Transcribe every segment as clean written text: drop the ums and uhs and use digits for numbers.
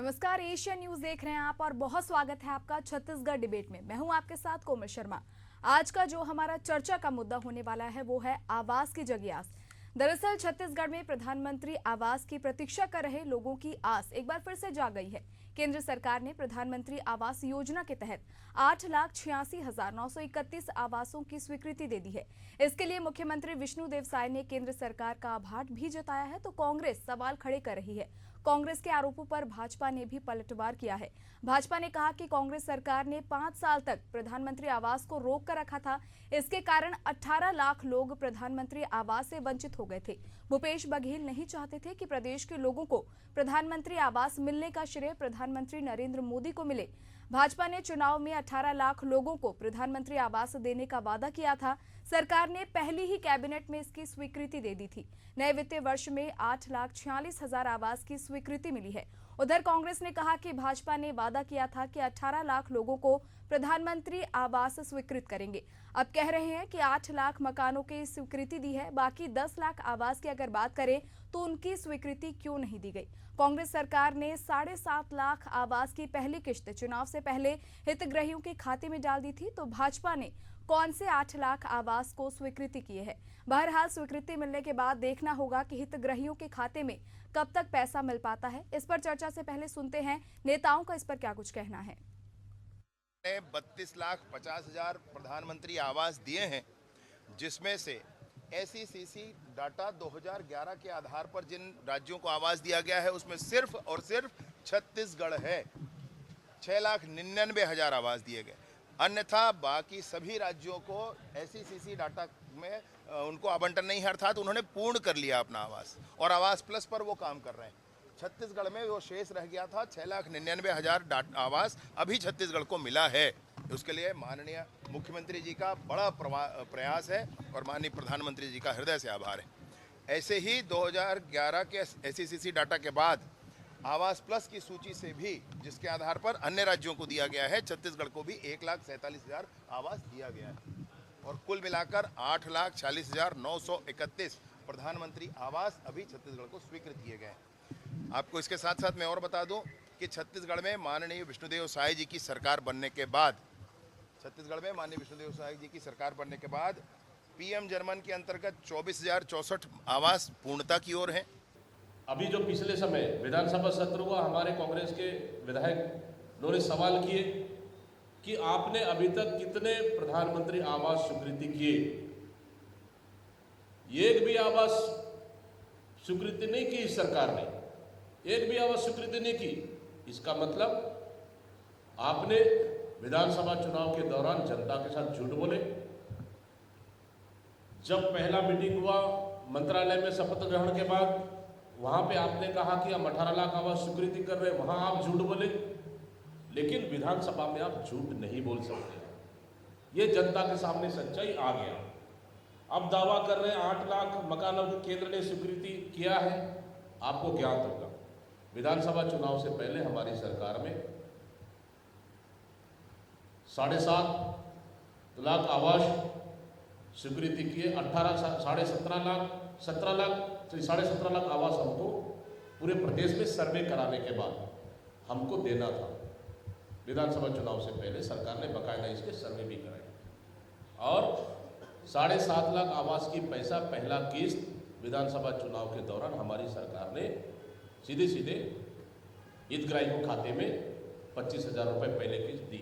नमस्कार, Asia news देख रहे हैं आप और बहुत स्वागत है आपका छत्तीसगढ़ डिबेट में। मैं हूं आपके साथ कोमल शर्मा। आज का जो हमारा चर्चा का मुद्दा होने वाला है वो है आवास की जगी आस। दरअसल छत्तीसगढ़ में प्रधानमंत्री आवास की प्रतीक्षा कर रहे लोगों की आस एक बार फिर से जाग गई है। केंद्र सरकार ने प्रधानमंत्री आवास योजना के तहत 8,86,931 आवासों की स्वीकृति दे दी है। इसके लिए मुख्यमंत्री विष्णुदेव साय ने केंद्र सरकार का आभार भी जताया है, तो कांग्रेस सवाल खड़े कर रही है। कांग्रेस के आरोपों पर भाजपा ने भी पलटवार किया है। भाजपा ने कहा कि कांग्रेस सरकार ने 5 साल तक प्रधानमंत्री आवास को रोक कर रखा था। इसके कारण 18 लाख लोग प्रधानमंत्री आवास से वंचित हो गए थे। भूपेश बघेल नहीं चाहते थे कि प्रदेश के लोगों को प्रधानमंत्री आवास मिलने का श्रेय प्रधानमंत्री नरेंद्र मोदी को मिले। भाजपा ने चुनाव में 18 लाख लोगों को प्रधानमंत्री आवास देने का वादा किया था। सरकार ने पहली ही कैबिनेट में इसकी स्वीकृति दे दी थी। नए वित्तीय वर्ष में 8,46,000 आवास की स्वीकृति मिली है। उधर कांग्रेस ने कहा कि भाजपा ने वादा किया था कि 18 लाख लोगों को प्रधानमंत्री आवास स्वीकृत करेंगे। अब कह रहे हैं कि 8 लाख मकानों की स्वीकृति दी है, बाकी 10 लाख आवास की अगर बात करें तो उनकी स्वीकृति क्यों नहीं दी गई। कांग्रेस सरकार ने 7.5 लाख आवास की पहली किश्त चुनाव से पहले हितग्राहियों के खाते में डाल दी थी, तो भाजपा ने कौन से 8 लाख आवास को स्वीकृति किए है। बहरहाल स्वीकृति मिलने के बाद देखना होगा कि हितग्राहियों के खाते में कब तक पैसा मिल पाता है। इस पर चर्चा से पहले सुनते हैं नेताओं का इस पर क्या कुछ कहना है। 32,50,000 प्रधानमंत्री आवास दिए हैं, जिसमें से SECC डाटा 2011 के आधार पर जिन राज्यों को आवास दिया गया है उसमें सिर्फ और सिर्फ छत्तीसगढ़ है। 6,99,000 आवास दिए गए। अन्यथा बाकी सभी राज्यों को SECC डाटा में उनको आवंटन नहीं, अर्थात उन्होंने पूर्ण कर लिया अपना आवास और आवास प्लस पर वो काम कर रहे हैं। छत्तीसगढ़ में वो शेष रह गया था 6,99,000 आवास अभी छत्तीसगढ़ को मिला है। उसके लिए माननीय मुख्यमंत्री जी का बड़ा प्रयास है और माननीय प्रधानमंत्री जी का हृदय से आभार है। ऐसे ही 2011 के SECC डाटा के बाद आवास प्लस की सूची से भी, जिसके आधार पर अन्य राज्यों को दिया गया है, छत्तीसगढ़ को भी 1,47,000 आवास दिया गया है और कुल मिलाकर 8,46,931 प्रधानमंत्री आवास अभी छत्तीसगढ़ को स्वीकृत किए गए हैं। आपको इसके साथ साथ मैं और बता दूं कि छत्तीसगढ़ में माननीय विष्णुदेव साय जी की सरकार बनने के बाद PM जर्मन के अंतर्गत 24,064 आवास पूर्णता की ओर हैं। अभी जो पिछले समय विधानसभा सत्र हुआ, हमारे कांग्रेस के विधायक उन्होंने सवाल किए कि आपने अभी तक कितने प्रधानमंत्री आवास स्वीकृति किए। एक भी आवास स्वीकृति नहीं की इस सरकार ने, एक भी आवास स्वीकृति नहीं की। इसका मतलब आपने विधानसभा चुनाव के दौरान जनता के साथ झूठ बोले। जब पहला मीटिंग हुआ मंत्रालय में शपथ ग्रहण के बाद, वहां पे आपने कहा कि हम 18 लाख आवास स्वीकृति कर रहे हैं, वहां आप झूठ बोले। लेकिन विधानसभा में आप झूठ नहीं बोल सकते। ये जनता के सामने सच्चाई आ गया। अब दावा कर रहे हैं 8 लाख मकानों को केंद्र ने स्वीकृति किया है। आपको ज्ञात होगा विधानसभा चुनाव से पहले हमारी सरकार में 7.5 लाख आवास स्वीकृति किए। 17.5 लाख आवास हमको पूरे प्रदेश में सर्वे कराने के बाद हमको देना था। विधानसभा चुनाव से पहले सरकार ने बकायदा इसके सर्वे भी कराए और 7.5 लाख आवास की पैसा पहला किस्त विधानसभा चुनाव के दौरान हमारी सरकार ने सीधे हितग्राहियों के खाते में 25,000 रुपये पहले किस्त दी।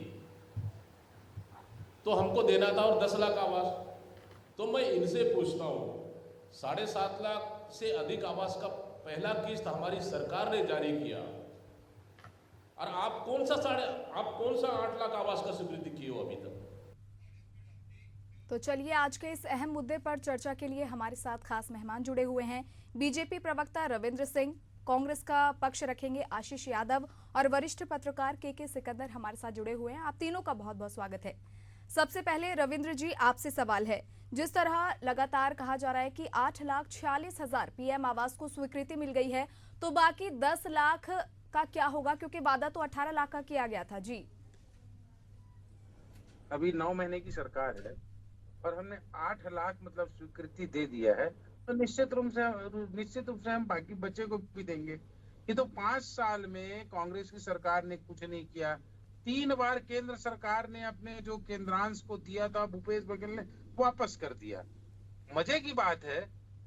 तो हमको देना था और 10 लाख आवास। तो मैं इनसे पूछता हूँ, 7.5 लाख से अधिक आवास का पहला किस्त हमारी सरकार ने जारी किया और आप कौन सा 8 लाख आवास का स्वीकृति किए हो अभी तक। तो चलिए, आज के इस अहम मुद्दे पर चर्चा के लिए हमारे साथ खास मेहमान जुड़े हुए हैं। बीजेपी प्रवक्ता रविंद्र सिंह, कांग्रेस का पक्ष रखेंगे आशीष यादव और वरिष्ठ पत्रकार के सिकंदर हमारे साथ जुड़े हुए हैं। आप तीनों का बहुत बहुत स्वागत है। सबसे पहले रविंद्र जी, आपसे सवाल है, जिस तरह लगातार कहा जा रहा है कि 8,46,000 PM आवास को स्वीकृति मिल गई है, तो बाकी 10 लाख का क्या होगा, क्योंकि वादा तो 18 लाख का किया गया था। जी, अभी 9 महीने की सरकार है और हमने 8 लाख मतलब स्वीकृति दे दिया है, तो निश्चित रूप से हम बाकी बच्चे को भी देंगे। ये तो 5 साल में कांग्रेस की सरकार ने कुछ नहीं किया। 3 बार केंद्र सरकार ने अपने जो केंद्रांश को दिया था भूपेश बघेल ने वापस कर दिया। मजे की बात है,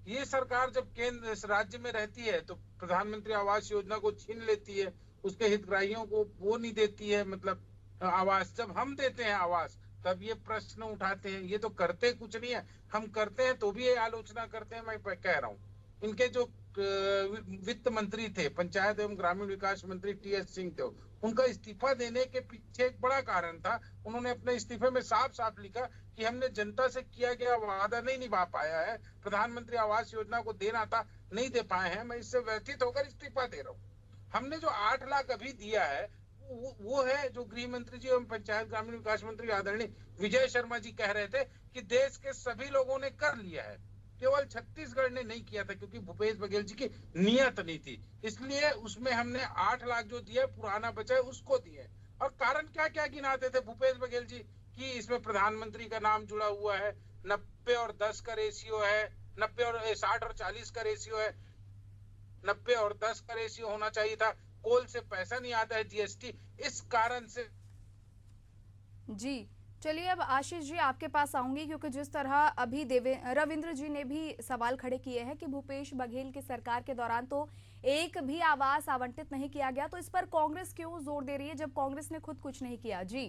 ये सरकार जब केंद्र इस राज्य में रहती है तो प्रधानमंत्री आवास योजना को छीन लेती है, उसके हितग्राहियों को वो नहीं देती है, मतलब आवास। जब हम देते हैं आवास तब ये प्रश्न उठाते हैं। ये तो करते कुछ नहीं है, हम करते हैं तो भी ये आलोचना करते हैं। मैं कह रहा हूँ, इनके जो वित्त मंत्री थे, पंचायत एवं ग्रामीण विकास मंत्री टीएस सिंह थे, उनका इस्तीफा देने के पीछे एक बड़ा कारण था। उन्होंने अपने इस्तीफे में साफ साफ लिखा कि हमने जनता से किया गया वादा नहीं निभा पाया है, प्रधानमंत्री आवास योजना को देना था, नहीं दे पाए हैं, मैं इससे व्यथित होकर इस्तीफा दे रहा हूँ। हमने जो 8 लाख अभी दिया है वो है जो गृह मंत्री जी एवं पंचायत ग्रामीण विकास मंत्री आदरणीय विजय शर्मा जी कह रहे थे कि देश के सभी लोगों ने कर लिया है, केवल छत्तीसगढ़ ने नहीं किया था क्योंकि भूपेश बघेल जी की नियत नहीं थी। इसलिए उसमें हमने 8 लाख जो दिया पुराना बचा है उसको दिए। और कारण क्या क्या गिनाते थे भूपेश बघेल जी कि इसमें प्रधानमंत्री का नाम जुड़ा हुआ है, 90 और 10 का रेशियो है, 90 और 60 और 40 का रेशियो है, 90 और 10 का रेशियो होना चाहिए था, कोल से पैसा नहीं आता है जीएसटी, इस कारण से। जी चलिए, अब आशीष जी आपके पास आऊंगी, क्योंकि जिस तरह अभी रविंद्र जी ने भी सवाल खड़े किए हैं कि भूपेश बघेल की सरकार के दौरान तो एक भी आवास आवंटित नहीं किया गया, तो इस पर कांग्रेस क्यों जोर दे रही है जब कांग्रेस ने खुद कुछ नहीं किया? जी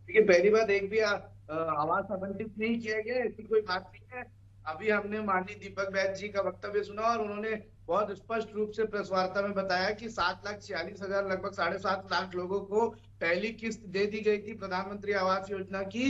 देखिए, पहली बात, एक भी आवास आवंटित नहीं किया गया, ऐसी कोई बात नहीं है। अभी हमने माननीय दीपक बैद जी का वक्तव्य सुना और उन्होंने बहुत स्पष्ट रूप से प्रेस वार्ता में बताया कि 7,46,000 लगभग 7.5 लाख लोगों को पहली किस्त दे दी गई थी प्रधानमंत्री आवास योजना की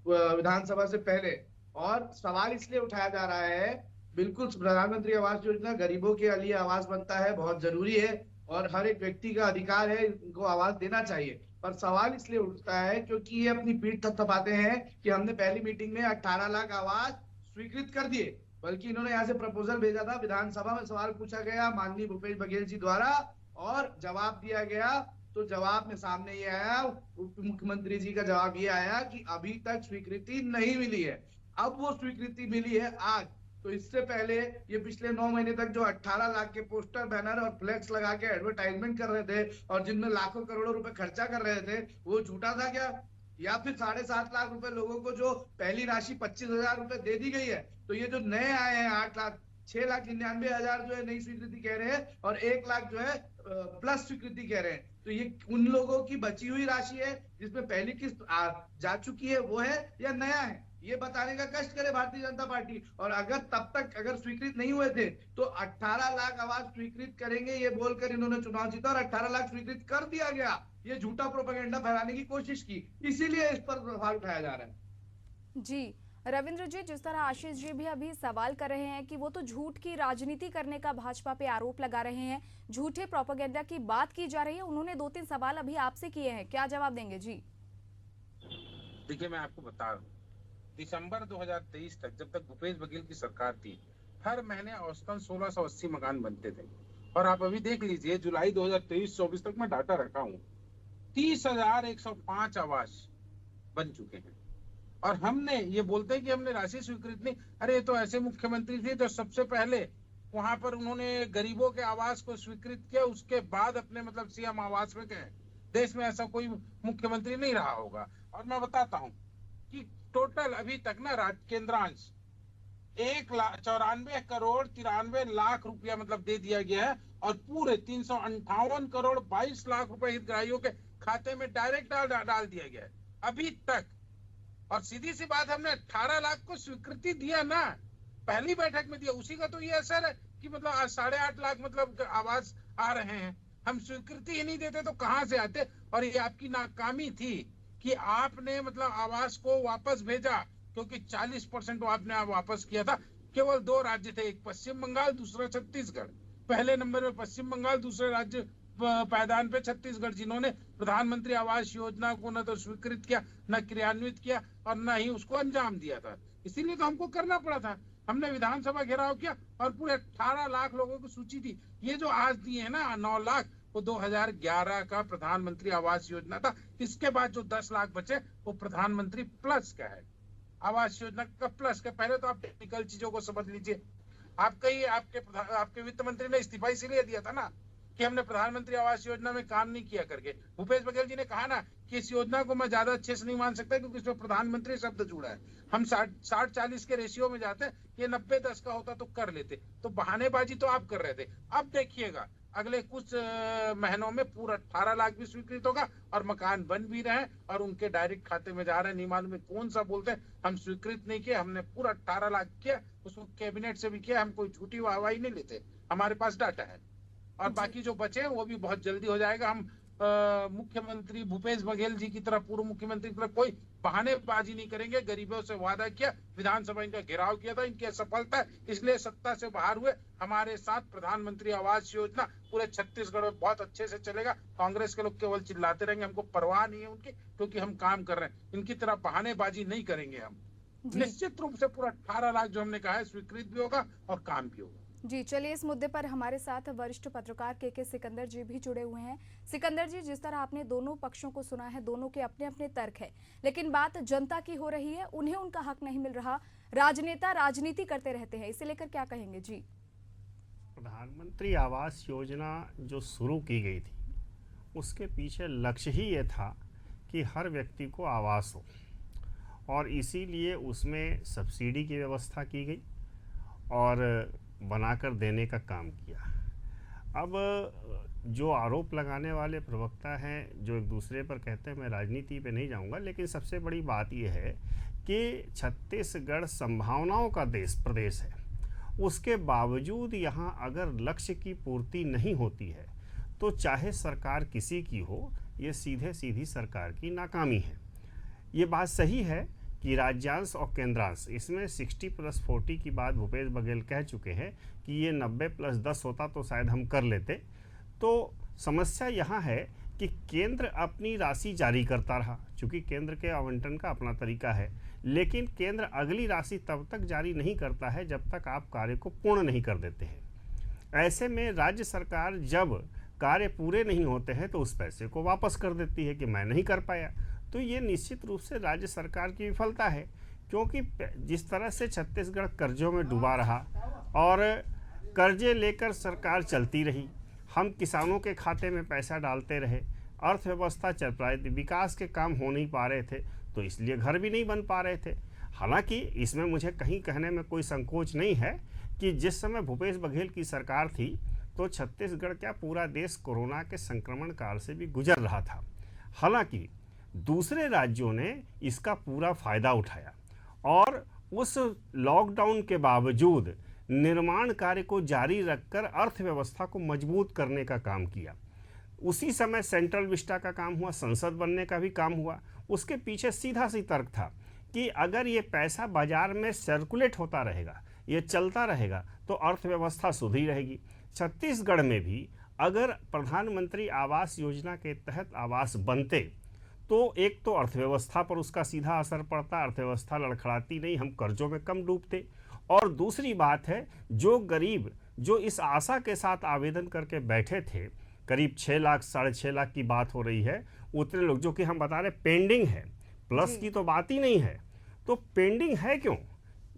विधानसभा से पहले। और सवाल इसलिए उठाया जा रहा है, बिल्कुल प्रधानमंत्री आवास योजना गरीबों के लिए आवास बनता है, बहुत जरूरी है और हर एक व्यक्ति का अधिकार है, इनको आवास देना चाहिए। पर सवाल इसलिए उठता है क्योंकि ये अपनी पीठ थपथपाते हैं कि हमने पहली मीटिंग में 18 लाख आवास स्वीकृत कर दिए, बल्कि इन्होंने यहाँ से प्रपोजल भेजा था, विधानसभा में सवाल पूछा गया माननीय भूपेश बघेल जी द्वारा और जवाब दिया गया। तो जवाब में सामने ये आया, उप मुख्यमंत्री जी का जवाब ये आया कि अभी तक स्वीकृति नहीं मिली है। अब वो स्वीकृति मिली है आज। तो इससे पहले ये पिछले 9 महीने तक जो 18 लाख के पोस्टर, बैनर और फ्लेक्स लगा के एडवर्टाइजमेंट कर रहे थे और जिनमें लाखों करोड़ों रुपए खर्चा कर रहे थे, वो झूठा था क्या? या फिर 7.5 लाख रुपए लोगों को जो पहली राशि 25,000 रुपए दे दी गई है, तो ये जो नए आए हैं 8 लाख, 6,99,000 जो है नई स्वीकृति कह रहे हैं और 1 लाख जो है प्लस स्वीकृति कह रहे हैं। तो ये उन लोगों की बची हुई राशि है जिसमें पहली किस्त जा चुकी है, वो है या नया है, ये बताने का कष्ट करे भारतीय जनता पार्टी। और अगर तब तक अगर स्वीकृत नहीं हुए थे तो 18 लाख आवास स्वीकृत करेंगे ये बोलकर इन्होंने चुनाव जीता और 18 लाख स्वीकृत कर दिया गया। ये झूठा प्रोपेगेंडा फैलाने की कोशिश की, इसीलिए इस पर सवाल उठाया जा रहा है। जी रविंद्र जी, जिस तरह आशीष जी भी अभी सवाल कर रहे हैं कि वो तो झूठ की राजनीति करने का भाजपा पे आरोप लगा रहे हैं, झूठे प्रोपेगेंडा की बात की जा रही है, उन्होंने 2-3 सवाल अभी आपसे किए हैं, क्या जवाब देंगे? जी देखिए, मैं आपको बता रहा हूँ, दिसंबर 2023 तक जब तक भूपेश बघेल की सरकार थी, हर महीने औसतन 1680 मकान बनते थे। और आप अभी देख लीजिए, जुलाई 2023-24 तक मैं डाटा रखा हूँ, 30,105 आवास बन चुके हैं। और हमने ये बोलते हैं कि हमने राशि स्वीकृत नहीं, अरे तो ऐसे मुख्यमंत्री थे जो सबसे पहले वहां पर उन्होंने गरीबों के आवास को स्वीकृत किया, उसके बाद अपने मतलब सीएम आवास में गए। देश में ऐसा कोई मुख्यमंत्री नहीं रहा होगा। और मैं बताता हूँ कि टोटल अभी तक ना केंद्रांश 1,94 करोड़ 93 लाख रुपया मतलब दे दिया गया है और पूरे 358 करोड़ 22 लाख रुपए हितग्राहियों के खाते में डायरेक्ट डाल दिया गया है अभी तक। और सीधी सी बात, हमने 18 लाख को स्वीकृति दिया ना, पहली बैठक में दिया, उसी का तो ये असर है कि मतलब 8.5 लाख मतलब आवास आ रहे हैं। हम स्वीकृति ही नहीं देते तो कहां से आते? और ये आपकी नाकामी थी कि आपने मतलब आवास को वापस भेजा, क्योंकि 40% आपने वापस किया था। केवल 2 राज्य थे, एक पश्चिम बंगाल, दूसरा छत्तीसगढ़। पहले नंबर में पश्चिम बंगाल, दूसरे राज्य पायदान पे छत्तीसगढ़, जिन्होंने प्रधानमंत्री आवास योजना को न तो स्वीकृत किया, न क्रियान्वित किया और न ही उसको अंजाम दिया था। इसीलिए तो हमको करना पड़ा था। हमने विधानसभा घेराव किया और पूरे 18 लाख लोगों की सूची थी। ये जो आज दिए है ना 9 लाख, वो 2011 का प्रधानमंत्री आवास योजना था। इसके बाद जो 10 लाख बचे वो प्रधानमंत्री प्लस का है, आवास योजना का प्लस का। पहले तो आप टेक्निकल चीजों को समझ लीजिए। आपके वित्त मंत्री ने इस्तीफा इसीलिए दिया था ना कि हमने प्रधानमंत्री आवास योजना में काम नहीं किया करके। भूपेश बघेल जी ने कहा ना कि इस योजना को मैं ज्यादा अच्छे से नहीं मान सकता क्योंकि इसमें प्रधानमंत्री शब्द जुड़ा है। हम 60-40 के रेशियो में जाते, ये 90-10 का होता तो कर लेते। तो बहानेबाजी तो आप कर रहे थे। अब देखिएगा अगले कुछ महीनों में पूरा 18 लाख भी स्वीकृत होगा और मकान बन भी रहे हैं और उनके डायरेक्ट खाते में जा रहे हैं। नहीं मालूम कौन सा बोलते हैं, हम स्वीकृत नहीं किए, हमने पूरा 18 लाख किया, उसको कैबिनेट से भी किया। हम कोई झूठी वाहवाही नहीं लेते, हमारे पास डाटा है। और बाकी जो बचे हैं वो भी बहुत जल्दी हो जाएगा। हम मुख्यमंत्री भूपेश बघेल जी की तरह, पूर्व मुख्यमंत्री की तरह कोई बहानेबाजी नहीं करेंगे। गरीबों से वादा किया, विधानसभा इनका घेराव किया था, इनकी असफलता है इसलिए सत्ता से बाहर हुए। हमारे साथ प्रधानमंत्री आवास योजना पूरे छत्तीसगढ़ में बहुत अच्छे से चलेगा। कांग्रेस के लोग केवल चिल्लाते रहेंगे, हमको परवाह नहीं है उनकी, क्योंकि हम काम कर रहे हैं। इनकी तरह बहानेबाजी नहीं करेंगे हम। निश्चित रूप से पूरा 18 लाख जो हमने कहा है स्वीकृत भी होगा और काम भी होगा। जी चलिए, इस मुद्दे पर हमारे साथ वरिष्ठ पत्रकार के सिकंदर जी भी जुड़े हुए हैं। सिकंदर जी, जिस तरह आपने दोनों पक्षों को सुना है, दोनों के अपने अपने तर्क है, लेकिन बात जनता की हो रही है, उन्हें उनका हक नहीं मिल रहा। राजनेता राजनीति करते रहते हैं, इसे लेकर क्या कहेंगे? जी, प्रधानमंत्री आवास योजना जो शुरू की गई थी उसके पीछे लक्ष्य ही ये था कि हर व्यक्ति को आवास हो, और इसीलिए उसमें सब्सिडी की व्यवस्था की गई और बनाकर देने का काम किया। अब जो आरोप लगाने वाले प्रवक्ता हैं जो एक दूसरे पर कहते हैं, मैं राजनीति पे नहीं जाऊंगा, लेकिन सबसे बड़ी बात यह है कि छत्तीसगढ़ संभावनाओं का प्रदेश है। उसके बावजूद यहाँ अगर लक्ष्य की पूर्ति नहीं होती है तो चाहे सरकार किसी की हो, ये सीधे सीधी सरकार की नाकामी है। ये बात सही है कि राज्यांश और केंद्रांश, इसमें 60+40 की बात भूपेश बघेल कह चुके हैं कि ये 90+10 होता तो शायद हम कर लेते। तो समस्या यहाँ है कि केंद्र अपनी राशि जारी करता रहा, चूँकि केंद्र के आवंटन का अपना तरीका है, लेकिन केंद्र अगली राशि तब तक जारी नहीं करता है जब तक आप कार्य को पूर्ण नहीं कर देते हैं। ऐसे में राज्य सरकार जब कार्य पूरे नहीं होते हैं तो उस पैसे को वापस कर देती है कि मैं नहीं कर पाया। तो ये निश्चित रूप से राज्य सरकार की विफलता है, क्योंकि जिस तरह से छत्तीसगढ़ कर्जों में डूबा रहा और कर्जे लेकर सरकार चलती रही, हम किसानों के खाते में पैसा डालते रहे, अर्थव्यवस्था चल रही थी, विकास के काम हो नहीं पा रहे थे, तो इसलिए घर भी नहीं बन पा रहे थे। हालांकि इसमें मुझे कहीं कहने में कोई संकोच नहीं है कि जिस समय भूपेश बघेल की सरकार थी तो छत्तीसगढ़ क्या पूरा देश कोरोना के संक्रमण काल से भी गुजर रहा था। हालांकि दूसरे राज्यों ने इसका पूरा फायदा उठाया और उस लॉकडाउन के बावजूद निर्माण कार्य को जारी रखकर अर्थव्यवस्था को मजबूत करने का काम किया। उसी समय सेंट्रल विस्टा का काम हुआ, संसद बनने का भी काम हुआ। उसके पीछे सीधा सी तर्क था कि अगर ये पैसा बाजार में सर्कुलेट होता रहेगा, ये चलता रहेगा, तो अर्थव्यवस्था सुधरी रहेगी। छत्तीसगढ़ में भी अगर प्रधानमंत्री आवास योजना के तहत आवास बनते तो एक तो अर्थव्यवस्था पर उसका सीधा असर पड़ता, अर्थव्यवस्था लड़खड़ाती नहीं, हम कर्जों में कम डूबते। और दूसरी बात है, जो गरीब जो इस आशा के साथ आवेदन करके बैठे थे, करीब 6 लाख 6.5 लाख की बात हो रही है, उतने लोग जो कि हम बता रहे पेंडिंग है, प्लस की तो बात ही नहीं है। तो पेंडिंग है क्यों?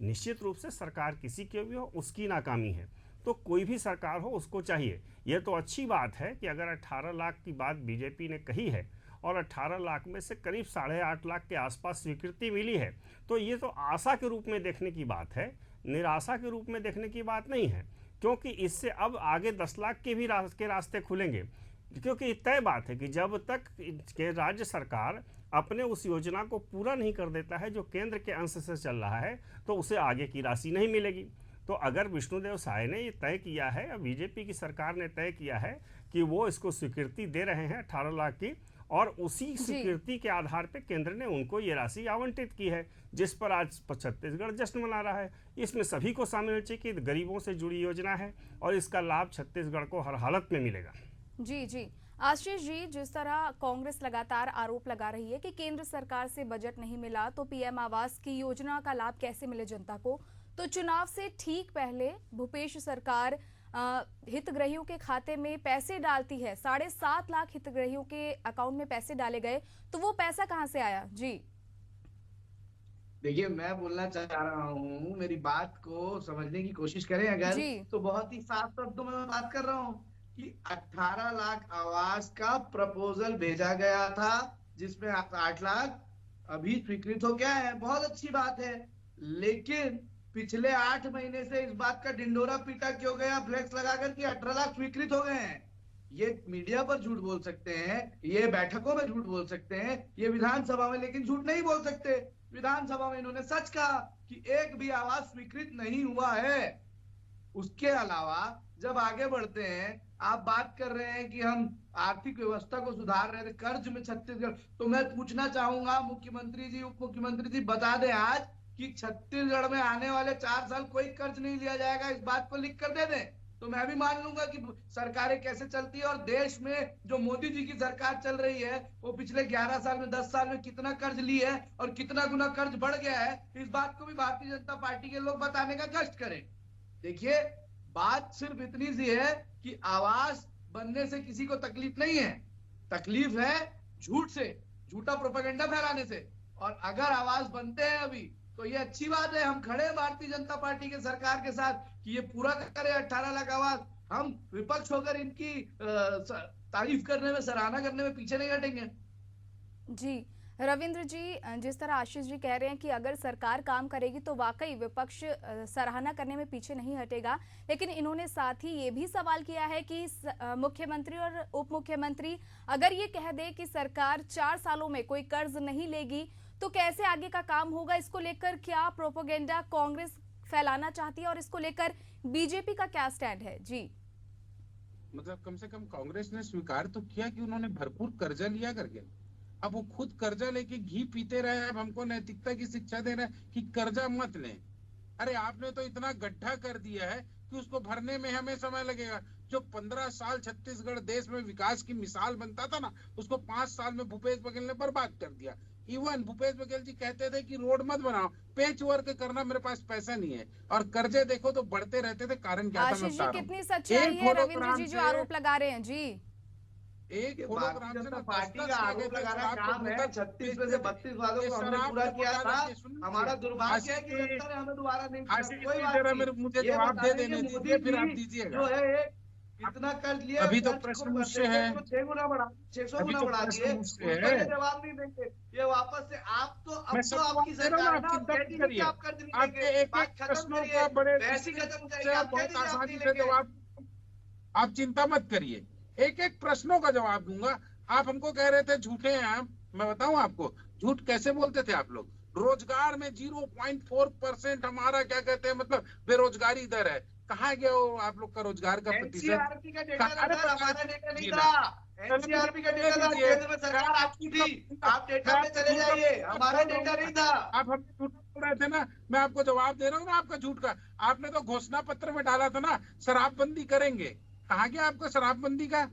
निश्चित रूप से सरकार किसी की भी हो उसकी नाकामी है, तो कोई भी सरकार हो उसको चाहिए। यह तो अच्छी बात है कि अगर 18 लाख की बात बीजेपी ने कही है और 18 लाख में से करीब 8.5 लाख के आसपास स्वीकृति मिली है, तो ये तो आशा के रूप में देखने की बात है, निराशा के रूप में देखने की बात नहीं है, क्योंकि इससे अब आगे 10 लाख के भी रास्ते खुलेंगे। क्योंकि तय बात है कि जब तक के राज्य सरकार अपने उस योजना को पूरा नहीं कर देता है जो केंद्र के अंश से चल रहा है, तो उसे आगे की राशि नहीं मिलेगी। तो अगर विष्णुदेव साय ने ये तय किया है या बीजेपी की सरकार ने तय किया है कि वो इसको स्वीकृति दे रहे हैं 18 लाख की, और उसी स्वीकृति के आधार पे केंद्र ने उनको ये राशि आवंटित की है, जिस पर आज छत्तीसगढ़ जश्न मना रहा है। इसमें सभी को शामिल होना चाहिए कि गरीबों से जुड़ी योजना है और इसका लाभ छत्तीसगढ़ को हर हालत में मिलेगा। जी जी, आशीष जी, जिस तरह कांग्रेस लगातार आरोप लगा रही है कि केंद्र सरकार से बजट नहीं मिला तो पीएम आवास की योजना का लाभ कैसे मिले जनता को, तो चुनाव से ठीक पहले भूपेश सरकार हितग्राहियों के खाते में पैसे डालती है। 7.5 लाख हितग्राहियों के अकाउंट में पैसे डाले गए, तो वो पैसा कहां से आया? जी देखिए, मैं बोलना चाह रहा हूँ, मेरी बात को समझने की कोशिश करें अगर, जी। तो बहुत ही साफ शब्दों में मैं बात कर रहा हूँ कि 18 लाख आवास का प्रपोजल भेजा गया था, जिसमें 8 लाख अभी स्वीकृत हो गया है, बहुत अच्छी बात है। लेकिन पिछले 8 महीने से इस बात का ढिंडोरा पीटा क्यों गया फ्लेक्स लगाकर कि 18 लाख स्वीकृत हो गए हैं। ये मीडिया पर झूठ बोल सकते हैं, ये बैठकों में झूठ बोल सकते हैं, ये विधानसभा में लेकिन झूठ नहीं बोल सकते। विधानसभा में इन्होंने सच कहा कि एक भी आवाज स्वीकृत नहीं हुआ है। उसके अलावा जब आगे बढ़ते हैं, आप बात कर रहे हैं कि हम आर्थिक व्यवस्था को सुधार रहे थे, कर्ज में छत्तीसगढ़, तो मैं पूछना चाहूंगा मुख्यमंत्री जी, उप मुख्यमंत्री जी बता दें आज कि छत्तीसगढ़ में आने वाले 4 साल कोई कर्ज नहीं लिया जाएगा, इस बात को लिख कर दे दें, तो मैं भी मान लूंगा कि सरकारें कैसे चलती है। और देश में जो मोदी जी की सरकार चल रही है, वो पिछले 11 साल में 10 साल में कितना कर्ज लिया है और कितना गुना कर्ज बढ़ गया है, इस बात को भी भारतीय जनता पार्टी के लोग बताने का कष्ट करें। देखिए, बात सिर्फ इतनी सी है कि आवास बनने से किसी को तकलीफ नहीं है, तकलीफ है झूठ से, झूठा प्रोपेगेंडा फैलाने से। और अगर आवास बनते हैं अभी, तो ये अच्छी बात है, हम खड़े हैं भारतीय जनता पार्टी के सरकार के साथ कि ये पूरा करे 18 लाख आवास। हम विपक्ष होकर इनकी तारीफ करने में, सराहना करने में पीछे नहीं हटेंगे। जी रविंद्र जी, जिस तरह आशीष जी कह रहे हैं कि अगर सरकार काम करेगी तो वाकई विपक्ष सराहना करने में पीछे नहीं हटेगा, लेकिन इन्होंने साथ ही ये भी सवाल किया है कि मुख्यमंत्री और उप मुख्यमंत्री अगर ये कह दे कि सरकार 4 सालों में कोई कर्ज नहीं लेगी तो कैसे आगे का काम होगा। इसको लेकर क्या प्रोपेगेंडा कांग्रेस फैलाना चाहती है और इसको लेकर बीजेपी का क्या स्टैंड है? जी, मतलब कम से कम कांग्रेस ने स्वीकार तो किया कि उन्होंने भरपूर कर्जा लिया करके। अब वो खुद कर्जा लेके घी पीते रहे, अब हमको नैतिकता की शिक्षा दे रहे हैं कि कर्जा मत लें। अरे आपने तो इतना गड्ढा कर दिया है कि उसको भरने में हमें समय लगेगा। जो 15 साल छत्तीसगढ़ देश में विकास की मिसाल बनता था ना, उसको 5 साल में भूपेश बघेल ने बर्बाद कर दिया। इवन भूपेश बघेल जी कहते थे कि रोड मत बनाओ, पेच वर्क करना, मेरे पास पैसा नहीं है। और कर्जे देखो तो बढ़ते रहते थे, कारण क्या था मैं आशीष जी बता रहा हूं। कितनी सच्चाई है रविंद्र जी जो आरोप लगा रहे हैं? जी, एक भारतीय जनता पार्टी का आरोप लगाना काम है। 36 में से 32 वालों को हमने पूरा किया था। हमारा दुर्भाग्य है कि जनता ने हमें दोबारा नहीं किया। कोई बात नहीं, मुझे ये जवाब बता दे दें कि देने मोदी दीजिए, फिर आप जी दीजिएगा। जो है इतना कर्ज लिया, अभी तो कर्ज को प्रश्न मुझसे है, 6 गुना बढ़ा, 600 अभी गुना तो बढ़ा प्रश्न दिए, मुझसे उसका है। ये जवाब नहीं देंगे। ये वापस से आप तो, अब मैं तो सब आपकी जवाब दे रहा हूँ सरकार ना, ना, आप आप चिंता कह मत दीजिए कि करिए। आप कर्ज नहीं आपके लेंगे, एक बात एक खत्म प्रश्नों करिए, का बड़े बहस ही खत्म करिए, से आप कह बहुत दीजिए आप आसानी नहीं से लेंगे। जवाब, आप चिंता मत करिए, एक एक प्रश्नों का जवाब दूंगा। आप हमको कह रहे थे झूठे हैं हम, मैं बताऊं आपको झूठ कैसे बोलते थे आप लोग। रोजगार में 0.4% हमारा क्या कहते हैं, मतलब बेरोजगारी दर है। कहाँ गया वो आप लोग का रोजगार का प्रतिशत? एनसीआरबी का डेटा था सर, हमारा डेटा नहीं जी था। ना। एनसीआरबी का डेटा था, केंद्र में सरकार आपकी थी, आप डेटा पे चले जाइए, हमारा डेटा नहीं था। आप हमसे झूठा बोल रहे थे ना, मैं आपको जवाब दे रहा हूँ ना आपका झूठ का। आपने तो घोषणा पत्र में डाला था ना शराबबंदी करेंगे, कहाँ गया आपका शराबबंदी का?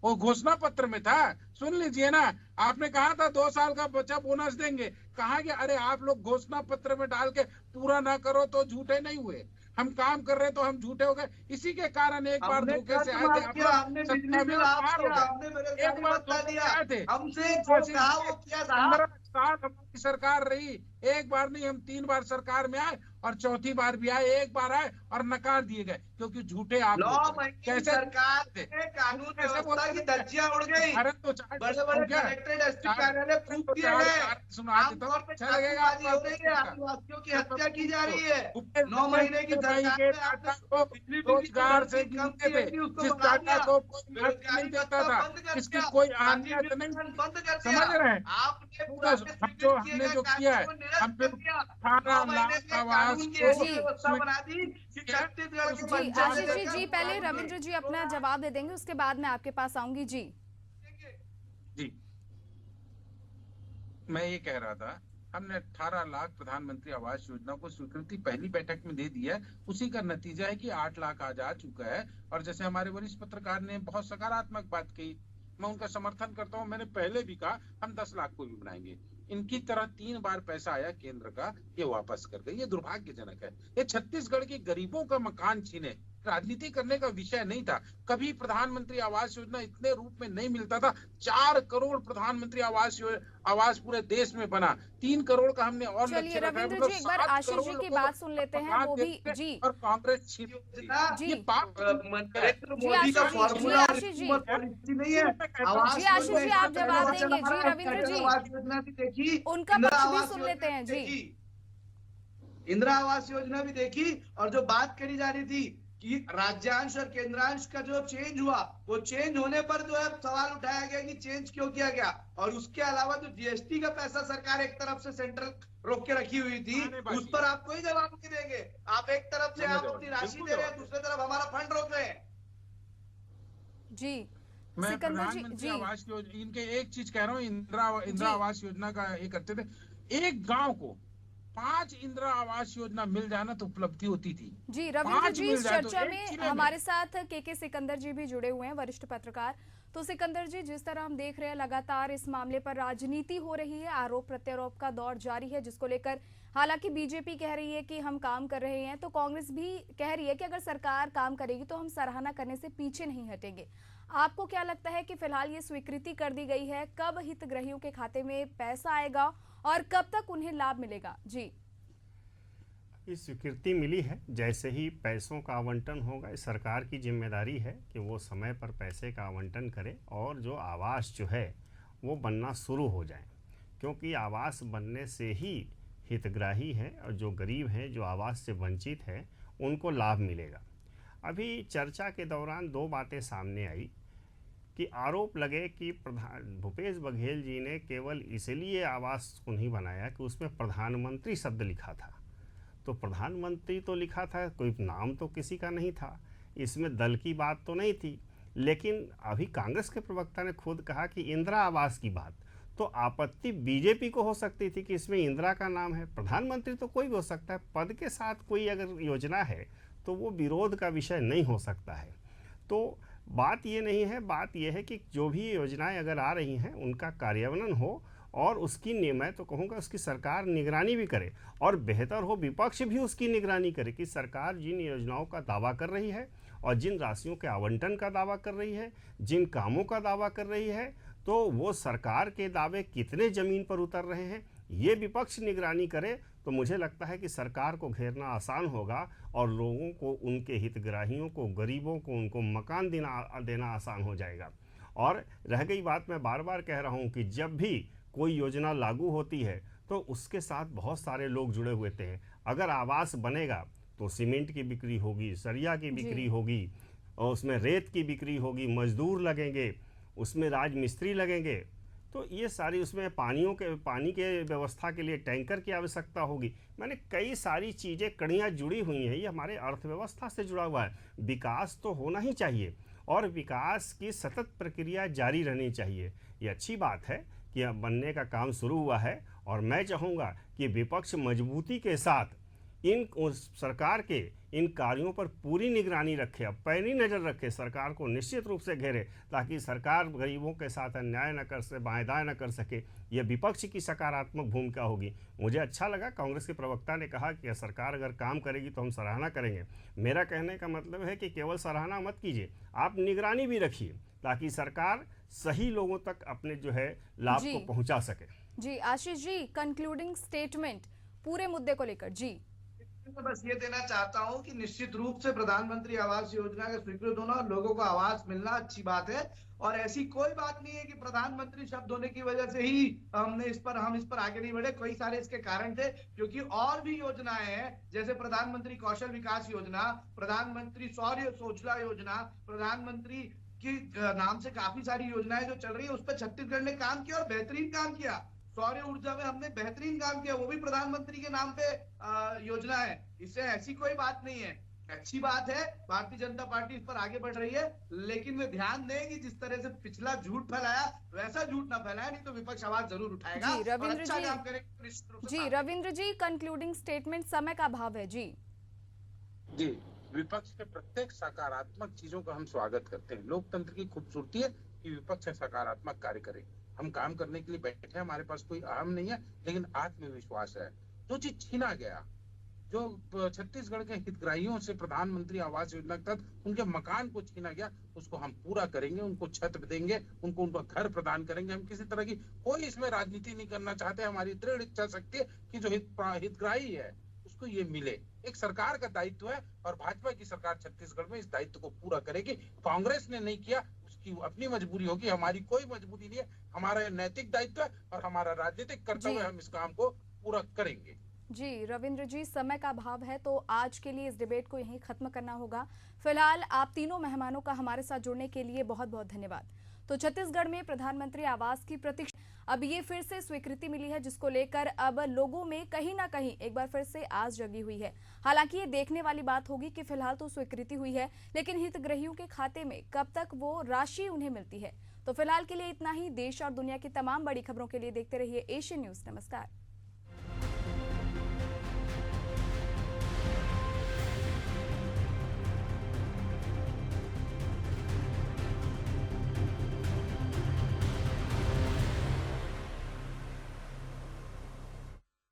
वो घोषणा पत्र में था, सुन लीजिए ना। आपने कहा था 2 साल का बचा बोनस देंगे, कहाँ गया? अरे आप लोग घोषणा पत्र में डाल के पूरा ना करो तो झूठे नहीं हुए, हम काम कर रहे हैं तो हम झूठे हो गए। इसी के कारण एक बार हमने धोखे से कर्ज आए थे, माफ किया, हमने बिजली बिल माफ किया, हमने बेरोजगारी भत्ता दिया, हमसे जो कहा वो किया था। 15 साल हमारी सरकार रही, एक बार नहीं हम 3 बार सरकार में आए और चौथी बार भी आए, एक बार आए और नकार दिए गए क्योंकि झूठे आप 9 लोग महीने कैसे सरकार में कानून व्यवस्था की धज्जियां उड़ गई, भारत तो चार्ट बड़े बड़े कलेक्ट्रेट एसपी कार्यालय फूंक दिए गए, आमतौर पे चाकूबाजी हो रही है, आदिवासियों की हत्या की जा रही है। 9 महीने की सरकार में आपने बिजली बिल की रोजगार से कम गिनते थे, थी, उसको जिस बढ़ा डाटा दिया, को कोई बेरोजगारी नहीं देता भत्ता था, बंद कर इसकी दिया, कोई खादी अहमियत नहीं, वितरण बंद कर समझ दिया। रहे हैं? आपने पुराने जो स्वीकृत किए हमने गए जो किया है, कानून को निरस्त हम कर दिया। 18 9 महीने लाख में आवास कानून की को ऐसी व्यवस्था बना दी कि छत्तीसगढ़ के जी बच्चे आशीष जी पहले रविंद्र जी अपना जवाब दे देंगे, उसके बाद मैं आपके पास आऊंगी। जी जी, मैं ये कह रहा था, हमने 18 लाख प्रधानमंत्री आवास योजना को स्वीकृति पहली बैठक में दे दी है। उसी का नतीजा है कि 8 लाख आज आ चुका है। और जैसे हमारे वरिष्ठ पत्रकार ने बहुत सकारात्मक बात कही, मैं उनका समर्थन करता हूं। मैंने पहले भी कहा हम 10 लाख को भी बनाएंगे। इनकी तरह 3 बार पैसा आया केंद्र का, ये वापस कर गए, ये दुर्भाग्यजनक है। ये छत्तीसगढ़ के गरीबों का मकान छीने, राजनीति करने का विषय नहीं था। कभी प्रधानमंत्री आवास योजना इतने रूप में नहीं मिलता था। 4 करोड़ प्रधानमंत्री आवास पूरे देश में बना। 3 करोड़ का हमने और चलिए लक्ष्य रखा है। रविंद्र जी, एक बार 7 आशीष करोड़ जी की लोगों बात को सुन लेते हैं, मकान वो भी देते जी और कांग्रेस छीन योजना जी। ये बात नरेंद्र जी, मोदी का आशीष जी, फॉर्मूला और आशीष जी। हुकूमत पॉलिसी नहीं है। आवास जी, आशीष योजना जी, इससे आप पहले जवाब वचन देंगे। जी, हमारा रविंद्र अटल जी। आवास योजना भी देखी, उनका इंदिरा पक्ष भी आवास सुन योजना लेते हैं, भी जी। देखी, इंदिरा आवास योजना भी देखी। और जो बात करी जा रही थी कि राज्यांश और केंद्रांश का जो चेंज हुआ, वो चेंज होने पर जो है सवाल उठाया गया कि चेंज क्यों किया गया। और उसके अलावा जो जीएसटी का पैसा सरकार एक तरफ से सेंट्रल रोक के रखी हुई थी, उस पर आप कोई जवाब नहीं देंगे। आप एक तरफ से आप अपनी राशि दे रहे हैं, दूसरी तरफ हमारा फंड रोक रहे हैं। जी मैं सिकंदर जी प्रधानमंत्री जी आवास योजना, इनके एक चीज कह रहा हूँ, इंदिरा जी। आवास योजना का ये करते थे। एक गांव को 5 इंदिरा आवास योजना मिल जाना तो उपलब्धि होती थी। जी रविंद्र 5 जी, मिल इस जाए तो चर्चा एक में जिले में। हमारे साथ के सिकंदर जी भी जुड़े हुए हैं, वरिष्ठ पत्रकार। तो सिकंदर जी, जिस तरह हम देख रहे हैं लगातार इस मामले पर राजनीति हो रही है, आरोप प्रत्यारोप का दौर जारी है, जिसको लेकर हालांकि बीजेपी कह रही है कि हम काम कर रहे हैं, तो कांग्रेस भी कह रही है कि अगर सरकार काम करेगी तो हम सराहना करने से पीछे नहीं हटेंगे। आपको क्या लगता है कि फिलहाल ये स्वीकृति कर दी गई है, कब हितग्राहियों के खाते में पैसा आएगा और कब तक उन्हें लाभ मिलेगा? जी ये स्वीकृति मिली है, जैसे ही पैसों का आवंटन होगा, इस सरकार की जिम्मेदारी है कि वो समय पर पैसे का आवंटन करे और जो आवास जो है वो बनना शुरू हो जाए, क्योंकि आवास बनने से ही हितग्राही हैं और जो गरीब हैं, जो आवास से वंचित हैं, उनको लाभ मिलेगा। अभी चर्चा के दौरान 2 बातें सामने आई कि आरोप लगे कि भूपेश बघेल जी ने केवल इसलिए आवास को नहीं बनाया कि उसमें प्रधानमंत्री शब्द लिखा था। तो प्रधानमंत्री तो लिखा था, कोई नाम तो किसी का नहीं था, इसमें दल की बात तो नहीं थी। लेकिन अभी कांग्रेस के प्रवक्ता ने खुद कहा कि इंदिरा आवास की बात, तो आपत्ति बीजेपी को हो सकती थी कि इसमें इंदिरा का नाम है। प्रधानमंत्री तो कोई भी हो सकता है, पद के साथ कोई अगर योजना है तो वो विरोध का विषय नहीं हो सकता है। तो बात ये नहीं है, बात ये है कि जो भी योजनाएं अगर आ रही हैं उनका कार्यान्वयन हो और उसकी मैं तो कहूँगा उसकी सरकार निगरानी भी करे, और बेहतर हो विपक्ष भी उसकी निगरानी करे कि सरकार जिन योजनाओं का दावा कर रही है और जिन राशियों के आवंटन का दावा कर रही है, जिन कामों का दावा कर रही है, तो वो सरकार के दावे कितने ज़मीन पर उतर रहे हैं, ये विपक्ष निगरानी करे तो मुझे लगता है कि सरकार को घेरना आसान होगा और लोगों को, उनके हितग्राहियों को, गरीबों को, उनको मकान देना आसान हो जाएगा। और रह गई बात, मैं बार बार कह रहा हूँ कि जब भी कोई योजना लागू होती है तो उसके साथ बहुत सारे लोग जुड़े हुए थे। अगर आवास बनेगा तो सीमेंट की बिक्री होगी, सरिया की बिक्री होगी, और उसमें रेत की बिक्री होगी, मजदूर लगेंगे, उसमें राजमिस्त्री लगेंगे, तो ये सारी, उसमें पानी के व्यवस्था के लिए टैंकर की आवश्यकता होगी। मैंने कई सारी चीज़ें, कड़ियाँ जुड़ी हुई हैं, ये हमारे अर्थव्यवस्था से जुड़ा हुआ है। विकास तो होना ही चाहिए और विकास की सतत प्रक्रिया जारी रहनी चाहिए। ये अच्छी बात है कि अब बनने का काम शुरू हुआ है और मैं चाहूँगा कि विपक्ष मजबूती के साथ सरकार के इन कार्यों पर पूरी निगरानी रखे, अब पैनी नज़र रखे, सरकार को निश्चित रूप से घेरे, ताकि सरकार गरीबों के साथ अन्याय न कर सके, बाएं-दाएं न कर सके। यह विपक्ष की सकारात्मक भूमिका होगी। मुझे अच्छा लगा कांग्रेस के प्रवक्ता ने कहा कि सरकार अगर काम करेगी तो हम सराहना करेंगे। मेरा कहने का मतलब है कि केवल सराहना मत कीजिए, आप निगरानी भी रखिए, ताकि सरकार सही लोगों तक अपने जो है लाभ को पहुँचा सके। जी आशीष जी, कंक्लूडिंग स्टेटमेंट पूरे मुद्दे को लेकर। जी तो बस ये देना चाहता हूं कि निश्चित रूप से प्रधानमंत्री आवास योजना का स्वीकृत होना और लोगों को आवास मिलना अच्छी बात है, और ऐसी कोई बात नहीं है कि प्रधानमंत्री शब्द होने की वजह से ही हम इस पर आगे नहीं बढ़े। कई सारे इसके कारण थे, क्योंकि और भी योजनाएं हैं, जैसे प्रधानमंत्री कौशल विकास योजना, प्रधानमंत्री सौर सूजला योजना, प्रधानमंत्री की नाम से काफी सारी योजनाएं जो चल रही है, उस पर छत्तीसगढ़ ने काम किया और बेहतरीन काम किया। सौर ऊर्जा में हमने बेहतरीन काम किया, वो भी प्रधानमंत्री के नाम पे योजना है। इससे ऐसी कोई बात नहीं है, अच्छी बात है। भारतीय जनता पार्टी इस पर आगे बढ़ रही है, लेकिन वे ध्यान दें कि जिस तरह से पिछला झूठ फैलाया वैसा झूठ ना फैलाया, नहीं तो विपक्ष आवाज जरूर उठाएगा। जी रविंद्र अच्छा जी, काम करेंगे। जी रविंद्र जी, कंक्लूडिंग स्टेटमेंट, समय का अभाव है। जी विपक्ष के प्रत्येक सकारात्मक चीजों का हम स्वागत करते हैं। लोकतंत्र की खूबसूरती है कि विपक्ष सकारात्मक कार्य करे। हम काम करने के लिए बैठे हैं, हमारे पास कोई अहम नहीं है, लेकिन आत्मविश्वास है। जो चीज छीना गया जो छत्तीसगढ़ के हितग्राहियों से प्रधानमंत्री आवास योजना के तहत उनके मकान को छीना गया, उसको हम पूरा करेंगे, उनको छत देंगे, उनको उनका घर प्रदान करेंगे। हम किसी तरह की कोई इसमें राजनीति नहीं करना चाहते। हमारी दृढ़ इच्छा शक्ति है कि जो हितग्राही है उसको ये मिले। एक सरकार का दायित्व है और भाजपा की सरकार छत्तीसगढ़ में इस दायित्व को पूरा करेगी। कांग्रेस ने नहीं किया, उसकी अपनी मजबूरी होगी, हमारी कोई मजबूरी नहीं है। हमारा नैतिक दायित्व है और हमारा राजनीतिक कर्तव्य, हम इस काम को पूरा करेंगे। जी रविंद्र जी, समय का अभाव है तो आज के लिए इस डिबेट को यहीं खत्म करना होगा। फिलहाल आप तीनों मेहमानों का हमारे साथ जुड़ने के लिए बहुत बहुत धन्यवाद। तो छत्तीसगढ़ में प्रधानमंत्री आवास की प्रतीक्षा अब ये फिर से स्वीकृति मिली है, जिसको लेकर अब लोगों में कहीं ना कहीं एक बार फिर से आस जगी हुई है। हालांकि ये देखने वाली बात होगी कि फिलहाल तो स्वीकृति हुई है, लेकिन हितग्राहियों के खाते में कब तक वो राशि उन्हें मिलती है। तो फिलहाल के लिए इतना ही। देश और दुनिया की तमाम बड़ी खबरों के लिए देखते रहिए एशियन न्यूज। नमस्कार।